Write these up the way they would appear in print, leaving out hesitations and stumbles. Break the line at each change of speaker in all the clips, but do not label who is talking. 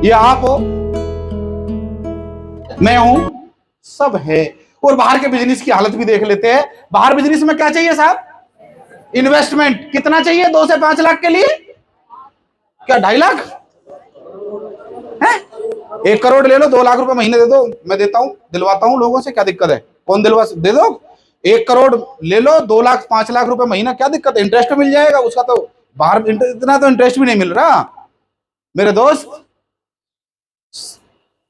ये आप हो, मैं हूं, सब है। और बाहर के बिजनेस की हालत भी देख लेते हैं। बाहर बिजनेस में क्या चाहिए साहब? इन्वेस्टमेंट कितना चाहिए? 2 से 5 लाख के लिए क्या 2.5 लाख है? 1 करोड़ ले लो, 2 लाख रुपए महीने दे दो, मैं देता हूं, दिलवाता हूं लोगों से। क्या दिक्कत है? कौन दिलवा? दे दो। 1 करोड़ ले लो, 2 लाख 5 लाख रुपए महीना, क्या दिक्कत है? इंटरेस्ट मिल जाएगा उसका। तो बाहर इतना तो इंटरेस्ट भी नहीं मिल रहा मेरे दोस्त।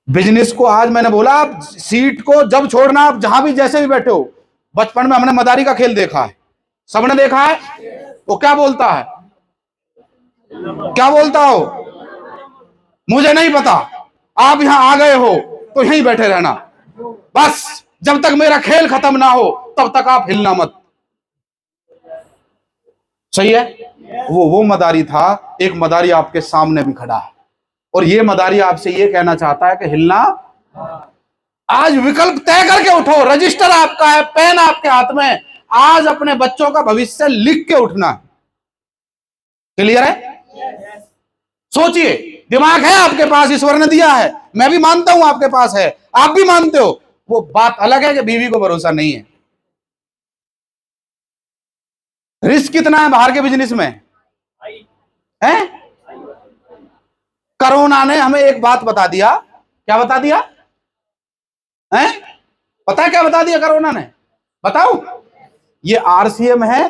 बिजनेस को आज मैंने बोला, आप सीट को जब छोड़ना, आप जहां भी जैसे भी बैठे हो। बचपन में हमने मदारी का खेल देखा है, सबने देखा है। वो क्या बोलता है? क्या बोलता हो? मुझे नहीं पता। आप यहां आ गए हो तो यहीं बैठे रहना, बस जब तक मेरा खेल खत्म ना हो तब तक आप हिलना मत। सही है? वो मदारी था। एक मदारी आपके सामने भी खड़ा है और ये मदारी आपसे ये कहना चाहता है कि हिलना। आज विकल्प तय करके उठो। रजिस्टर आपका है, पेन आपके हाथ में। आज अपने बच्चों का भविष्य लिख के उठना। क्लियर है? सोचिए, दिमाग है आपके पास, ईश्वर ने दिया है। मैं भी मानता हूं आपके पास है, आप भी मानते हो। वो बात अलग है कि बीवी को भरोसा नहीं है। रिस्क कितना है बाहर के बिजनेस में है? कोरोना ने हमें एक बात बता दिया। क्या बता दिया है? पता है क्या बता दिया कोरोना ने? बताओ। ये आरसीएम है।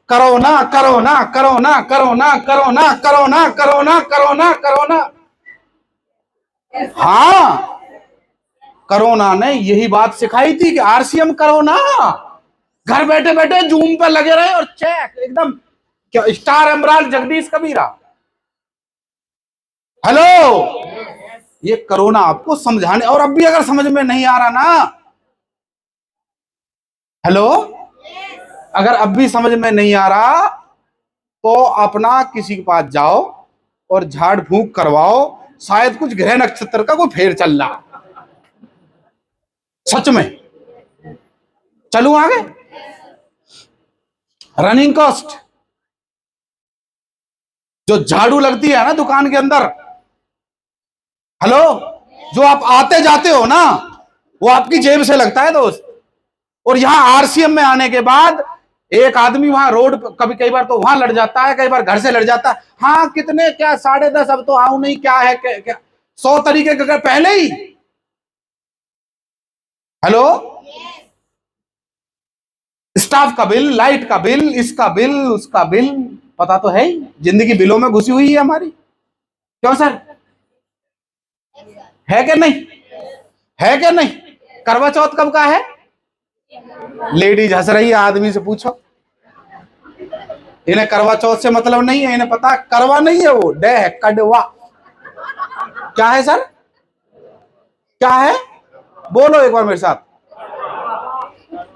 Corona corona corona corona corona corona corona corona corona. हाँ, कोरोना ने यही बात सिखाई थी कि आरसीएम कोरोना। घर बैठे बैठे जूम पे लगे रहे और चेक एकदम। क्या स्टार एमराल्ड जगदीश कबीरा। हेलो, ये कोरोना आपको समझाने, और अब भी अगर समझ में नहीं आ रहा ना, हेलो, अगर अब भी समझ में नहीं आ रहा तो अपना किसी के पास जाओ और झाड़ फूंक करवाओ। शायद कुछ ग्रह नक्षत्र का कोई फेर चल रहा। सच में। चलू आगे। रनिंग कॉस्ट, जो झाड़ू लगती है ना दुकान के अंदर, हेलो, जो आप आते जाते हो ना, वो आपकी जेब से लगता है दोस्त। और यहां आरसीएम में आने के बाद एक आदमी वहां रोड, कभी कई बार तो वहां लड़ जाता है, कई बार घर से लड़ जाता है। हाँ कितने, क्या 10:30, अब तो आऊं नहीं, क्या है क्या 100 तरीके के पहले ही। हेलो, स्टाफ का बिल, लाइट का बिल, इसका बिल, उसका बिल, पता तो है ही। जिंदगी बिलों में घुसी हुई है हमारी। क्यों सर? है क्या नहीं? है क्या नहीं? करवा चौथ कब का है? लेडीज हंस रही है, आदमी से पूछो। इन्हें करवा चौथ से मतलब नहीं है, इन्हें पता करवा नहीं है, वो डे है, कड़वा। क्या है सर? क्या है? बोलो एक बार मेरे साथ।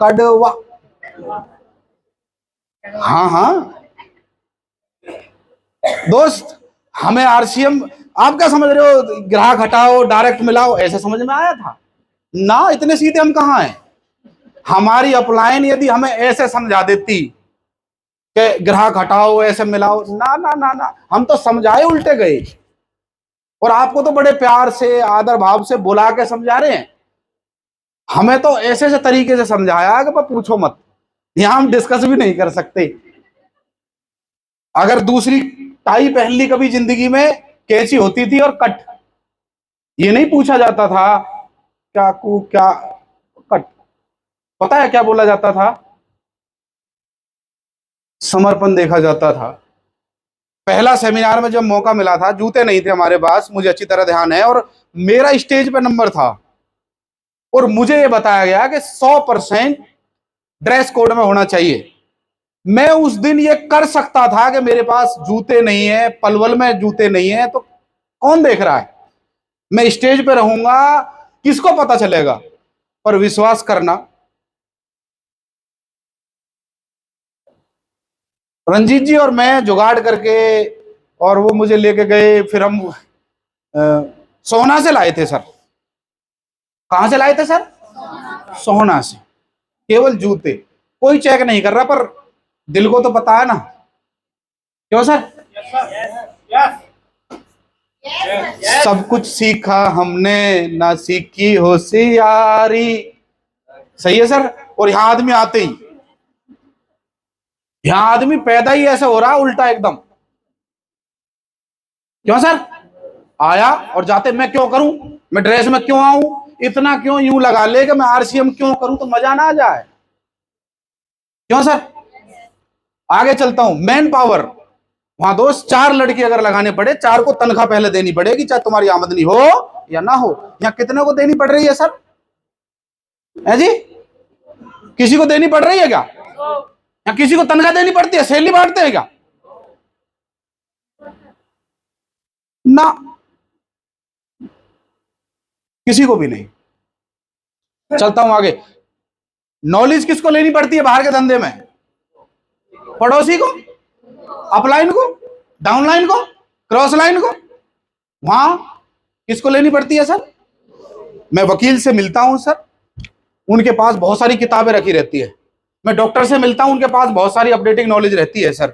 कड़वा। हाँ हाँ दोस्त, हमें आरसीएम, आप क्या समझ रहे हो? ग्राहक हटाओ डायरेक्ट मिलाओ, ऐसे समझ में आया था ना? इतने सीधे हम कहां हैं? हमारी अपलाइन यदि हमें ऐसे समझा देती कि ग्राहक हटाओ ऐसे मिलाओ, ना ना ना ना, हम तो समझाए उल्टे गए। और आपको तो बड़े प्यार से आदर भाव से बुला के समझा रहे हैं। हमें तो ऐसे ऐसे तरीके से समझाया कि पूछो मत। यहां हम डिस्कस भी नहीं कर सकते। अगर दूसरी टाई पहन ली कभी जिंदगी में, कैसी होती थी और कट, ये नहीं पूछा जाता था क्या क्या कट। पता है क्या बोला जाता था? समर्पण देखा जाता था। पहला सेमिनार में जब मौका मिला था, जूते नहीं थे हमारे पास, मुझे अच्छी तरह ध्यान है, और मेरा स्टेज पे नंबर था और मुझे ये बताया गया कि 100% ड्रेस कोड में होना चाहिए। मैं उस दिन ये कर सकता था कि मेरे पास जूते नहीं है, पलवल में जूते नहीं है, तो कौन देख रहा है? मैं स्टेज पे रहूंगा, किसको पता चलेगा? पर विश्वास करना, रंजीत जी और मैं जुगाड़ करके, और वो मुझे लेके गए। फिर हम सोना से लाए थे सर। कहां से लाए थे सर? सोना से। केवल जूते, कोई चेक नहीं कर रहा, पर दिल को तो पता है ना। क्यों सर? सब कुछ सीखा हमने, ना सीखी होशियारी। सही है सर। और यहां आदमी आते ही, यहां आदमी पैदा ही ऐसा हो रहा उल्टा एकदम। क्यों सर? आया और जाते मैं क्यों करूं, मैं ड्रेस में क्यों आऊं, इतना क्यों यूं लगा ले कि मैं आरसीएम क्यों करूं, तो मजा ना आ जाए। क्यों सर? आगे चलता हूं। मैन पावर, वहां दोस्त 4 लड़के अगर लगाने पड़े, 4 को तनख्वाह पहले देनी पड़ेगी, चाहे तुम्हारी आमदनी हो या ना हो। यहां कितने को देनी पड़ रही है सर? है जी? किसी को देनी पड़ रही है क्या? या किसी को तनख्वाह देनी पड़ती है, सैलरी बांटते हैं क्या? ना, किसी को भी नहीं। चलता हूं आगे। नॉलेज किसको लेनी पड़ती है बाहर के धंधे में? पड़ोसी को, अपलाइन को, डाउनलाइन को, क्रॉस लाइन को। वहां किसको लेनी पड़ती है सर? मैं वकील से मिलता हूं सर, उनके पास बहुत सारी किताबें रखी रहती है। मैं डॉक्टर से मिलता हूं, उनके पास बहुत सारी अपडेटिंग नॉलेज रहती है सर।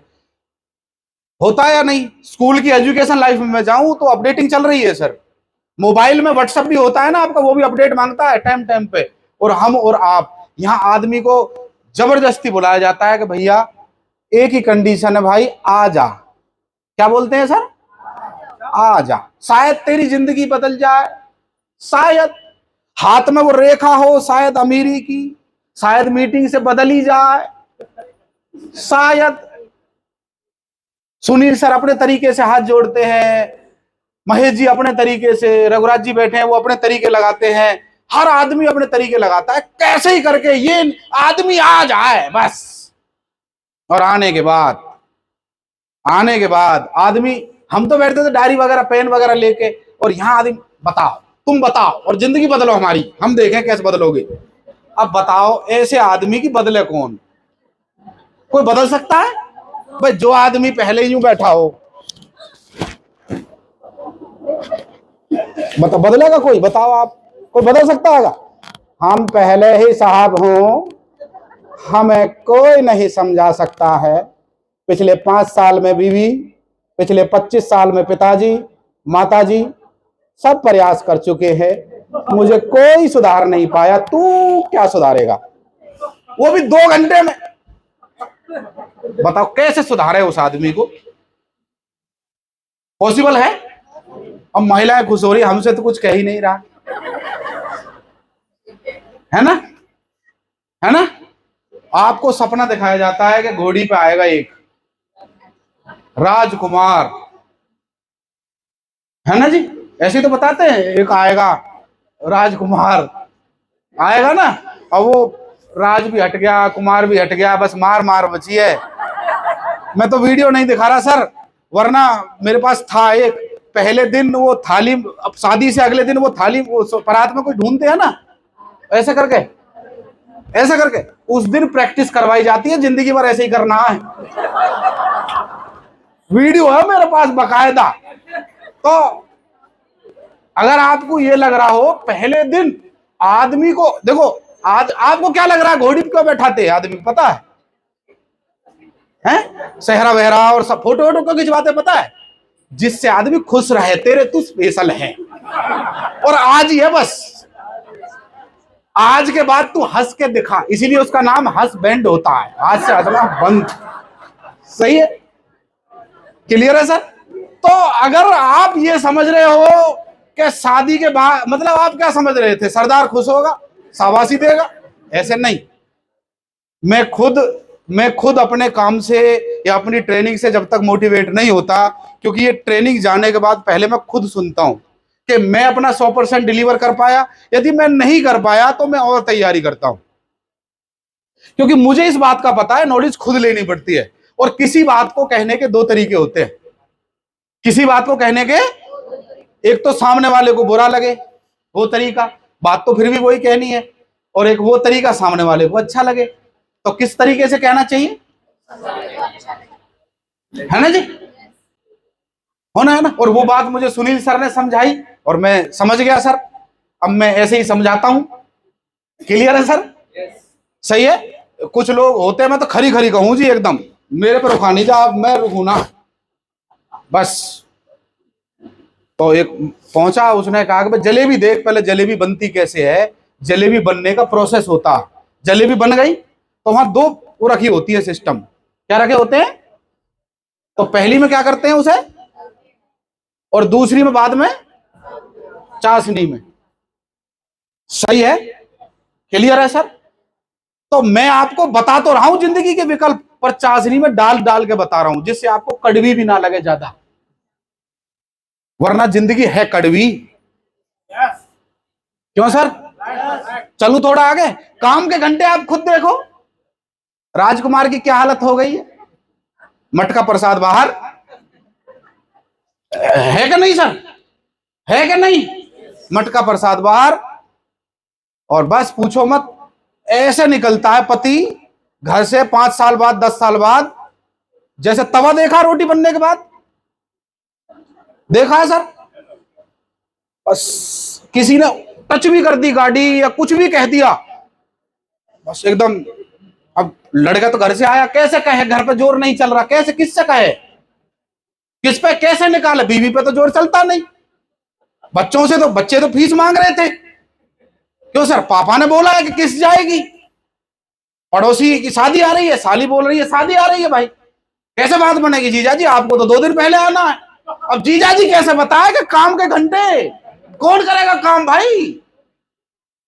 होता है या नहीं? स्कूल की एजुकेशन लाइफ में मैं जाऊं तो अपडेटिंग चल रही है सर। मोबाइल में व्हाट्सएप भी होता है ना आपका, वो भी अपडेट मांगता है टाइम टाइम पे। और हम और आप, यहां आदमी को जबरदस्ती बुलाया जाता है कि भैया एक ही कंडीशन है भाई, आ जा। क्या बोलते हैं सर? आ जा, शायद तेरी जिंदगी बदल जाए, शायद हाथ में वो रेखा हो, शायद अमीरी की, शायद मीटिंग से बदल ही जाए, शायद। सुनील सर अपने तरीके से हाथ जोड़ते हैं, महेश जी अपने तरीके से, रघुराज जी बैठे हैं वो अपने तरीके लगाते हैं, हर आदमी अपने तरीके लगाता है। कैसे ही करके ये आदमी आ जाए बस। और आने के बाद आदमी, हम तो बैठते थे डायरी वगैरह पेन वगैरह लेके, और यहां आदमी बताओ, तुम बताओ और जिंदगी बदलो हमारी, हम देखें कैसे बदलोगे। अब बताओ ऐसे आदमी की बदले कौन? कोई बदल सकता है भाई? जो आदमी पहले यूं बैठा हो, बताओ बदलेगा कोई? बताओ आप, कोई बदल सकता है? हम पहले ही साहब हों, हमें कोई नहीं समझा सकता है। पिछले 5 साल में बीवी, पिछले 25 साल में पिताजी, माताजी सब प्रयास कर चुके हैं, मुझे कोई सुधार नहीं पाया। तू क्या सुधारेगा? वो भी 2 घंटे में। बताओ कैसे सुधारे उस आदमी को? पॉसिबल है? अब महिलाएं खुश हो रही, हमसे तो कुछ कह ही नहीं रहा, है ना? है ना? आपको सपना दिखाया जाता है कि घोड़ी पे आएगा एक राजकुमार, है ना जी? ऐसे तो बताते हैं, एक आएगा राजकुमार, आएगा ना। अब वो राज भी हट गया, कुमार भी हट गया, बस मार मार बची है। मैं तो वीडियो नहीं दिखा रहा सर, वरना मेरे पास था एक। पहले दिन वो थाली, अब शादी से अगले दिन वो थाली, वो परात में कोई ढूंढते हैं ना, ऐसे करके, ऐसे करके उस दिन प्रैक्टिस करवाई जाती है, जिंदगी भर ऐसे ही करना है। वीडियो है मेरे पास बकायदा। तो अगर आपको ये लग रहा हो पहले दिन आदमी को, देखो आज आपको क्या लग रहा है घोड़ी पे क्यों बैठाते हैं आदमी, पता है? हैं सहरा वहरा और सब फोटो वोटो क्यों खिंचवाते, पता है? जिससे आदमी खुश रहे, तेरे तू स्पेशल है और आज ही है बस, आज के बाद तू हंस के दिखा, इसीलिए उसका नाम हंसबैंड होता है। आज से हंसना बंद। सही है? क्लियर है सर? तो अगर आप ये समझ रहे हो कि शादी के बाद, मतलब आप क्या समझ रहे थे, सरदार खुश होगा, शाबाशी देगा? ऐसे नहीं। मैं खुद अपने काम से या अपनी ट्रेनिंग से जब तक मोटिवेट नहीं होता, क्योंकि ये ट्रेनिंग जाने के बाद पहले मैं खुद सुनता हूं कि मैं अपना 100% डिलीवर कर पाया, यदि मैं नहीं कर पाया तो मैं और तैयारी करता हूं। क्योंकि मुझे इस बात का पता है नॉलेज खुद लेनी पड़ती है, और किसी बात को कहने के 2 तरीके होते हैं। किसी बात को कहने के, एक तो सामने वाले को बुरा लगे वो तरीका, बात तो फिर भी वही कहनी है, और एक वो तरीका सामने वाले को अच्छा लगे। तो किस तरीके से कहना चाहिए, है ना जी? होना है ना? और वो बात मुझे सुनील सर ने समझाई और मैं समझ गया सर, अब मैं ऐसे ही समझाता हूं। क्लियर है सर? सही है? कुछ लोग होते हैं, मैं तो खरी खरी कहूं जी एकदम, मेरे पर रुखा नहीं जा, मैं रुकू ना बस। तो एक पहुंचा, उसने कहा कि भाई जलेबी देख पहले, जलेबी बनती कैसे है, जलेबी बनने का प्रोसेस होता। जलेबी बन गई तो वहां दो वो रखी होती है सिस्टम। क्या रखे होते हैं? तो पहली में क्या करते हैं उसे, और दूसरी में बाद में चाशनी में। सही है? क्लियर है सर? तो मैं आपको बता तो रहा हूं जिंदगी के विकल्प, पर चाशनी में डाल डाल के बता रहा हूं जिससे आपको कड़वी भी ना लगे ज्यादा, वरना जिंदगी है कड़वी। क्यों सर? चलू थोड़ा आगे। काम के घंटे आप खुद देखो, राजकुमार की क्या हालत हो गई है। मटका प्रसाद बाहर है कि नहीं सर? है कि नहीं? मटका प्रसाद बाहर, और बस पूछो मत, ऐसे निकलता है पति घर से 5 साल बाद, 10 साल बाद, जैसे तवा देखा रोटी बनने के बाद, देखा है सर? बस किसी ने टच भी कर दी गाड़ी या कुछ भी कह दिया, बस एकदम। अब लड़का तो घर से आया, कैसे कहे, घर पे जोर नहीं चल रहा, कैसे किससे कहे, किस पे कैसे निकाले, बीवी पे तो जोर चलता नहीं। बच्चों से तो, बच्चे तो फीस मांग रहे थे। क्यों सर? पापा ने बोला है कि किस जाएगी, पड़ोसी की शादी आ रही है, साली बोल रही है शादी आ रही है, भाई कैसे बात बनेगी? जीजा जी आपको तो 2 दिन पहले आना है। अब जीजा जी कैसे बताए कि काम के घंटे कौन करेगा काम भाई?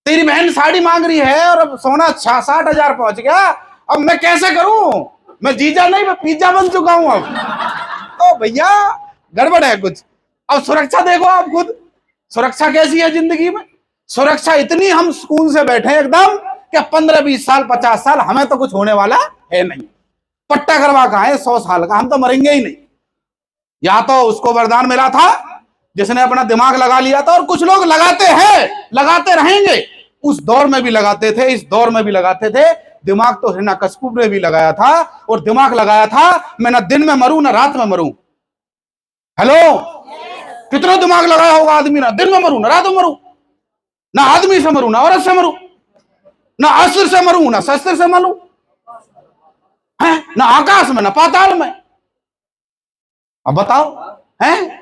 तेरी बहन साड़ी मांग रही है और अब सोना 60,000 पहुंच गया, अब मैं कैसे करूं? मैं जीजा नहीं, मैं पिज्जा बन चुका हूं अब। तो भैया गड़बड़ है कुछ। अब सुरक्षा देखो आप खुद, सुरक्षा कैसी है जिंदगी में? सुरक्षा इतनी, हम सुकून से बैठे एकदम कि 15-20 साल 50 साल हमें तो कुछ होने वाला है नहीं। पट्टा करवा कहा है 100 साल का, हम तो मरेंगे ही नहीं। या तो उसको वरदान मिला था जिसने अपना दिमाग लगा लिया था, और कुछ लोग लगाते हैं, लगाते रहेंगे। उस दौर में भी लगाते थे, इस दौर में भी लगाते थे। दिमाग तो हिरण्यकशिपु ने भी लगाया था, और दिमाग लगाया था मैं ना दिन में मरूं ना रात में मरूं। हेलो, कितना दिमाग लगाया होगा आदमी, ना दिन में मरूं ना रात में मरूं, ना आदमी से मरूं ना औरत से मरूं, ना अस्त्र से मरूं ना शस्त्र से मरूं, ना आकाश में ना पाताल में। अब बताओ, हैं?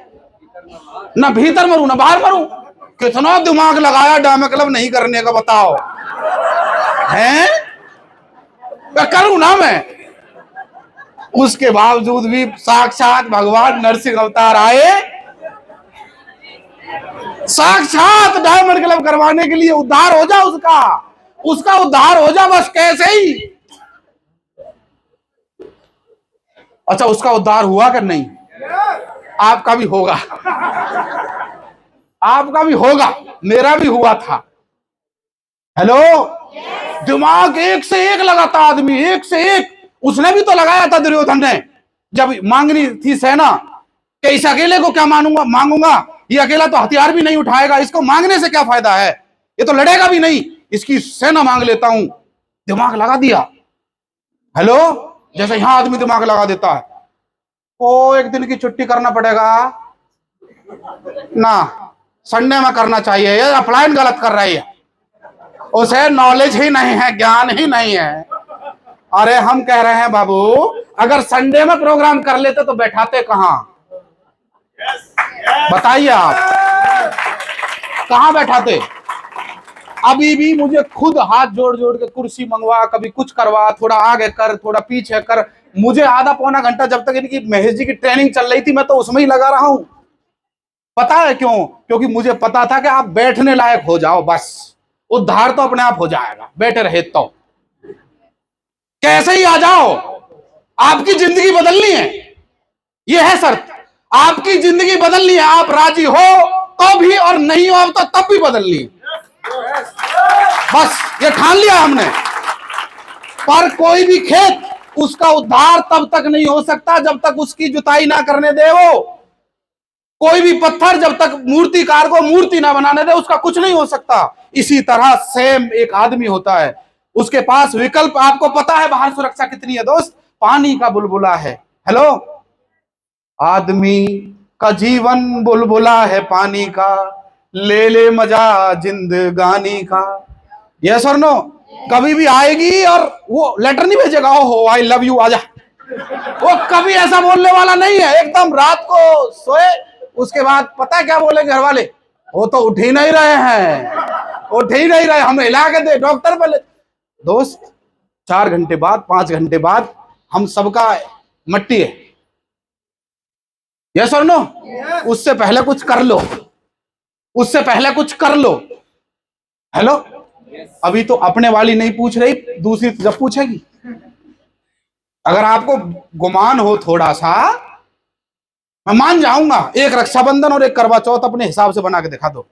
ना भीतर मरूं ना बाहर मरूं। कितना दिमाग लगाया डामे क्लब नहीं करने का, बताओ हैं? करूं ना मैं, उसके बावजूद भी साक्षात भगवान नरसिंह अवतार आए, साक्षात डायमंड क्लब करवाने के लिए। उद्धार हो जा उसका, उसका उद्धार हो जा, बस कैसे ही। अच्छा, उसका उद्धार हुआ कि नहीं? आपका भी होगा, आपका भी होगा, मेरा भी हुआ था। हेलो, दिमाग एक से एक लगाता आदमी, एक से एक। उसने भी तो लगाया था दुर्योधन ने, जब मांगनी थी सेना कि इस अकेले को क्या मांगूंगा, ये अकेला तो हथियार भी नहीं उठाएगा, इसको मांगने से क्या फायदा है, ये तो लड़ेगा भी नहीं, इसकी सेना मांग लेता हूं। दिमाग लगा दिया। हेलो, जैसे यहां आदमी दिमाग लगा देता है, ओ 1 दिन की छुट्टी करना पड़ेगा ना, संडे में करना चाहिए, ये अप्लाइन गलत कर रही है, उसे नॉलेज ही नहीं है, ज्ञान ही नहीं है। अरे हम कह रहे हैं बाबू, अगर संडे में प्रोग्राम कर लेते तो बैठाते कहां? बताइए आप, कहां बैठाते? अभी भी मुझे खुद हाथ जोड़ जोड़ के कुर्सी मंगवा, कभी कुछ करवा, थोड़ा आगे कर थोड़ा पीछे कर, मुझे आधा पौना घंटा, जब तक इनकी महेश जी की ट्रेनिंग चल रही थी मैं तो उसमें ही लगा रहा हूं। पता है क्यों? क्योंकि मुझे पता था कि आप बैठने लायक हो जाओ, बस उद्धार तो अपने आप हो जाएगा, बैठे रहे तो कैसे ही आ जाओ। आपकी जिंदगी बदलनी है, यह है शर्त, आपकी जिंदगी बदलनी है। आप राजी हो तो भी, और नहीं हो तो तब भी बदलनी है, बस ये ठान लिया हमने। पर कोई भी खेत, उसका उद्धार तब तक नहीं हो सकता जब तक उसकी जुताई ना करने दे वो। कोई भी पत्थर जब तक मूर्तिकार को मूर्ति ना बनाने दे, उसका कुछ नहीं हो सकता। इसी तरह सेम एक आदमी होता है, उसके पास विकल्प, आपको पता है बाहर सुरक्षा कितनी है दोस्त? पानी का बुलबुला है। हेलो, आदमी का जीवन बुलबुला है पानी का, ले ले मजा जिंदगानी का। यस और नो? कभी भी आएगी और वो लेटर नहीं भेजेगा, ओहो आई लव यू आजा, वो कभी ऐसा बोलने वाला नहीं है। एकदम रात को सोए, उसके बाद पता है क्या बोले घर वाले, वो तो उठ ही नहीं रहे हैं, उठ ही नहीं रहे, हम हिला के दे डॉक्टर बोले। दोस्त 4 घंटे बाद 5 घंटे बाद हम सबका मट्टी है, यस और नो? उससे पहले कुछ कर लो, उससे पहले कुछ कर लो। हेलो, अभी तो अपने वाली नहीं पूछ रही, दूसरी जब पूछेगी। अगर आपको गुमान हो थोड़ा सा, मैं मान जाऊंगा, एक रक्षाबंधन और एक करवा चौथ अपने हिसाब से बना के दिखा दो,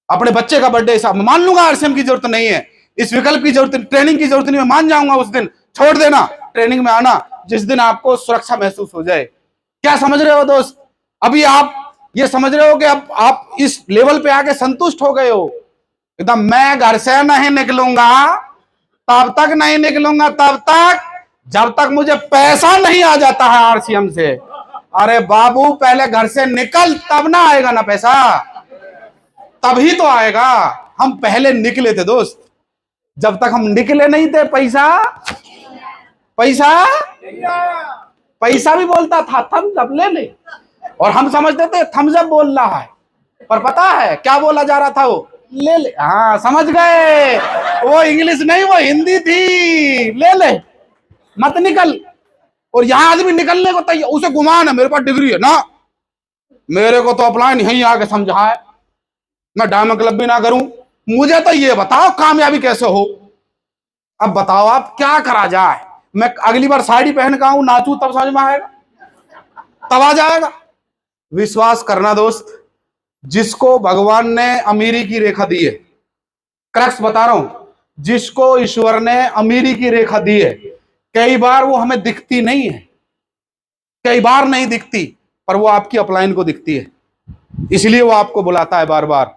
अपने बच्चे का बर्थडे हिसाब में मान लूंगा। आरसीएम की जरूरत नहीं है, इस विकल्प की जरूरत, ट्रेनिंग की जरूरत नहीं, मैं मान जाऊंगा। उस दिन छोड़ देना, ट्रेनिंग में आना जिस दिन आपको सुरक्षा महसूस हो जाए। क्या समझ रहे हो दोस्त? अभी आप ये समझ रहे हो कि अब आप इस लेवल पे आके संतुष्ट हो गए हो एकदम, मैं घर से नहीं निकलूंगा, तब तक नहीं निकलूंगा, तब तक जब तक मुझे पैसा नहीं आ जाता है आरसीएम से। अरे बाबू, पहले घर से निकल, तब ना आएगा ना पैसा, तभी तो आएगा। हम पहले निकले थे दोस्त, जब तक हम निकले नहीं थे पैसा पैसा पैसा भी बोलता था थम्स अप ले ले, और हम समझते थे थम्स अप बोल रहा है, पर पता है क्या बोला जा रहा था? वो ले ले। हाँ समझ गए, वो इंग्लिश नहीं, वो हिंदी थी, ले ले मत निकल। और यहां आदमी निकलने को तैयार, उसे गुमान है मेरे पास डिग्री है ना, मेरे को तो अपलाइन यहीं आके समझा है, मैं डायमंड क्लब भी ना करूं। मुझे तो ये बताओ कामयाबी कैसे हो? अब बताओ आप क्या करा जाए? मैं अगली बार साड़ी पहन के आऊं, नाचूं, तब समझ में आएगा, तब आ जाएगा। विश्वास करना दोस्त, जिसको भगवान ने अमीरी की रेखा दी है, क्रक्स बता रहा हूं, जिसको ईश्वर ने अमीरी की रेखा दी है, कई बार वो हमें दिखती नहीं है, कई बार नहीं दिखती, पर वो आपकी अपलाइन को दिखती है, इसलिए वो आपको बुलाता है बार बार।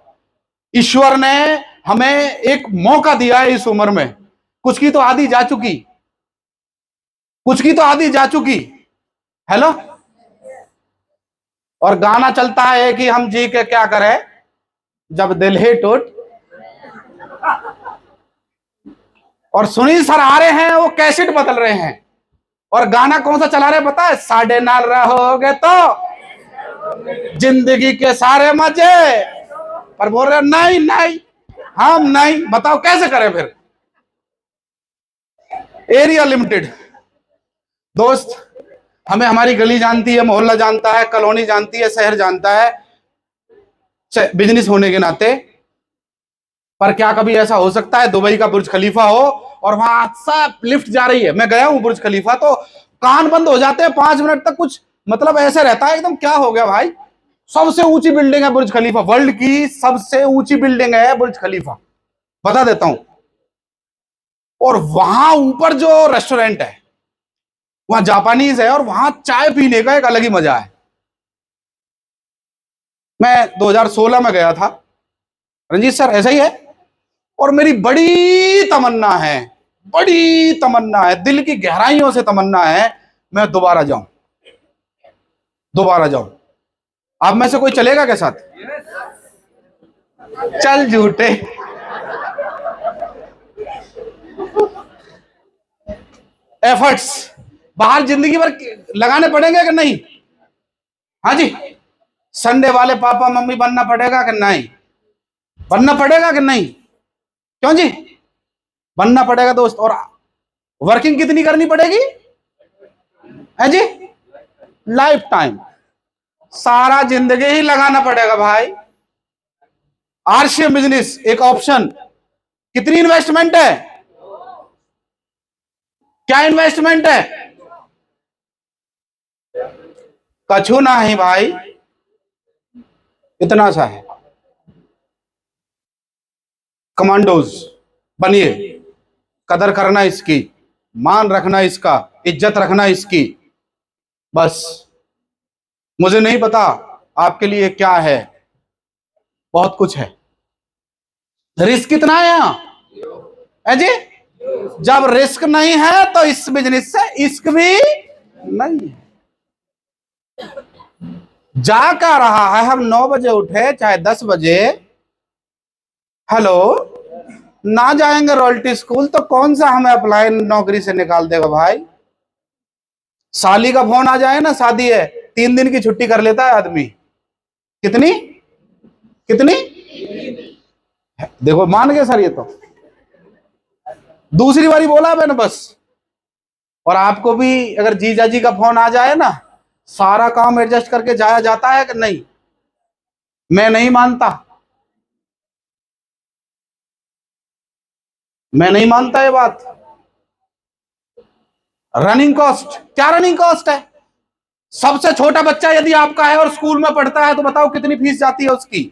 ईश्वर ने हमें एक मौका दिया है इस उम्र में, कुछ की तो आधी जा चुकी, कुछ की तो आधी जा चुकी। हेलो, और गाना चलता है कि हम जी के क्या करें जब दिल ही टूट। और सुनील सर आ रहे हैं, वो कैसेट बदल रहे हैं, और गाना कौन सा चला रहे पता है? साढ़े नाल रहोगे तो जिंदगी के सारे मजे, पर बोल रहे नहीं नहीं हम नहीं। बताओ कैसे करें फिर? एरिया लिमिटेड दोस्त, हमें हमारी गली जानती है, मोहल्ला जानता है, कॉलोनी जानती है, शहर जानता है बिजनेस होने के नाते। पर क्या कभी ऐसा हो सकता है दुबई का बुर्ज खलीफा हो और वहां सब लिफ्ट जा रही है? मैं गया हूं बुर्ज खलीफा, तो कान बंद हो जाते हैं 5 मिनट तक, कुछ मतलब ऐसे रहता है एकदम, क्या हो गया भाई? सबसे ऊंची बिल्डिंग है बुर्ज खलीफा, वर्ल्ड की सबसे ऊंची बिल्डिंग है बुर्ज खलीफा, बता देता हूं। और वहां ऊपर जो रेस्टोरेंट है, वहां जापानीज है, और वहां चाय पीने का एक अलग ही मजा है। मैं 2016 में गया था, रंजीत सर ऐसा ही है, और मेरी बड़ी तमन्ना है, बड़ी तमन्ना है, दिल की गहराइयों से तमन्ना है, मैं दोबारा जाऊं, दोबारा जाऊं। आप में से कोई चलेगा के साथ? चल झूठे। एफर्ट्स बाहर जिंदगी भर लगाने पड़ेंगे कि नहीं? हाँ जी, संडे वाले पापा मम्मी बनना पड़ेगा कि नहीं? बनना पड़ेगा कि नहीं? क्यों जी? बनना पड़ेगा दोस्त। और वर्किंग कितनी करनी पड़ेगी है जी? लाइफ टाइम, सारा जिंदगी ही लगाना पड़ेगा भाई। आरसीएम बिजनेस एक ऑप्शन। कितनी इन्वेस्टमेंट है? क्या इन्वेस्टमेंट है? कछु ना है भाई, इतना सा है। कमांडोज बनिए, कदर करना इसकी, मान रखना इसका, इज्जत रखना इसकी। बस मुझे नहीं पता आपके लिए क्या है, बहुत कुछ है। रिस्क कितना है यहां है जी? जब रिस्क नहीं है तो इस बिजनेस से इश्क भी नहीं है। जा क्या रहा है? हम 9 बजे उठे चाहे 10 बजे, हेलो, ना जाएंगे रॉयल्टी स्कूल तो कौन सा हमें अप्लाई नौकरी से निकाल देगा भाई? साली का फोन आ जाए ना, शादी है, 3 दिन की छुट्टी कर लेता है आदमी, कितनी कितनी? देखो मान गए सर, ये तो दूसरी बारी बोला मैंने बस। और आपको भी अगर जीजा जी का फोन आ जाए ना, सारा काम एडजस्ट करके जाया जाता है कि नहीं? मैं नहीं मानता, मैं नहीं मानता ये बात। रनिंग कॉस्ट, क्या रनिंग कॉस्ट है? सबसे छोटा बच्चा यदि आपका है और स्कूल में पढ़ता है तो बताओ कितनी फीस जाती है उसकी?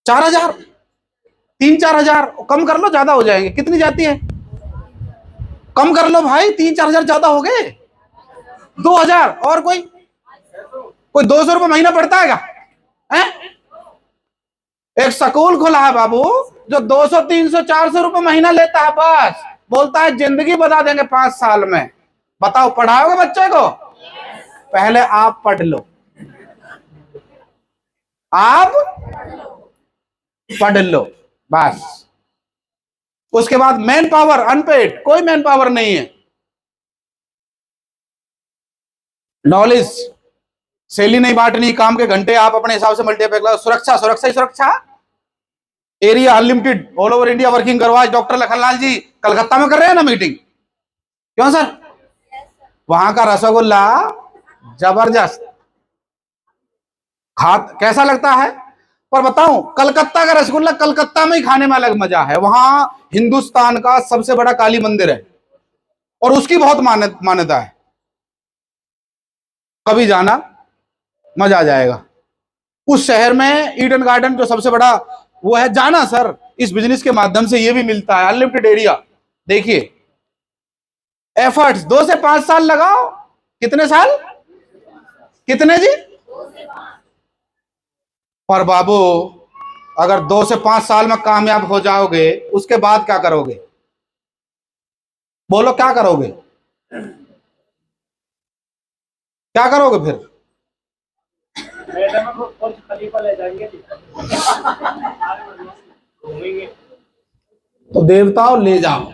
4,000, 3-4 हजार। कम कर लो, ज्यादा हो जाएंगे। कितनी जाती है? कम कर लो भाई, 3-4 हजार ज्यादा हो गए। 2,000। और कोई 200 रुपये महीना पड़ता है क्या? एक स्कूल खुला है बाबू जो 200, 300, 400 रुपये महीना लेता है, बस बोलता है जिंदगी बता देंगे 5 साल में। बताओ पढ़ाओगे बच्चे को? पहले आप पढ़ लो, आप पढ़ लो बस। उसके बाद मैन पावर अनपेड, कोई मैन पावर नहीं है। नॉलेज, सैलरी नहीं बांटनी, काम के घंटे आप अपने हिसाब से मल्टीप्लाई करो। सुरक्षा, सुरक्षा ही सुरक्षा। Area unlimited, all over India working करो। आज डॉक्टर लखनलाल जी कलकत्ता में कर रहे हैं ना मीटिंग, क्यों सर? वहां का रसगुल्ला जबरदस्त, कैसा लगता है? पर बताऊं, कलकत्ता का रसगुल्ला कलकत्ता में ही खाने में अलग मजा है। वहां हिंदुस्तान का सबसे बड़ा काली मंदिर है और उसकी बहुत मान्यता है। कभी जाना, मजा आ जाएगा। उस शहर में ईडन गार्डन जो सबसे बड़ा वो है, जाना सर। इस बिजनेस के माध्यम से ये भी मिलता है, अनलिमिटेड एरिया। देखिए एफर्ट्स 2 से 5 साल लगाओ। कितने साल? कितने जी? पर बाबू अगर 2 से 5 साल में कामयाब हो जाओगे, उसके बाद क्या करोगे? बोलो क्या करोगे? क्या करोगे फिर? खलीफा ले जाएंगे तो देवताओं ले जाओ,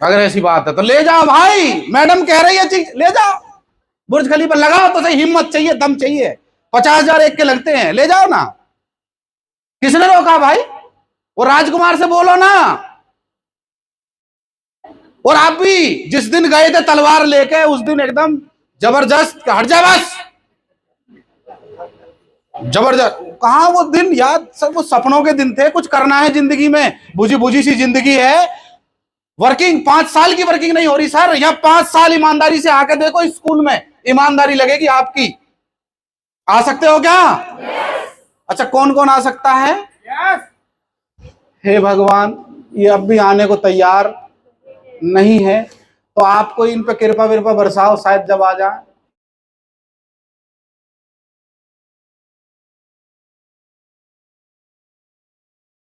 अगर ऐसी बात है तो ले जाओ भाई। मैडम कह रही है चीज, ले जाओ। बुर्ज खलीफा लगाओ तो सही, हिम्मत चाहिए, दम चाहिए। 50,000 एक के लगते हैं, ले जाओ ना। किसने रोका भाई? वो राजकुमार से बोलो ना। और आप भी जिस दिन गए थे तलवार लेके, उस दिन एकदम जबरदस्त। हट जा बस, जबरदस्त। कहां वो दिन याद? सब वो सपनों के दिन थे। कुछ करना है जिंदगी में, बुझी बुझी सी जिंदगी है। वर्किंग 5 साल की वर्किंग नहीं हो रही सर। यहाँ 5 साल ईमानदारी से आके देखो, इस स्कूल में ईमानदारी लगेगी आपकी। आ सकते हो क्या? अच्छा कौन कौन आ सकता है? हे भगवान, ये अब भी आने को तैयार नहीं है, तो आपको इन पे कृपा विरपा बरसाओ, शायद जब आ जाए।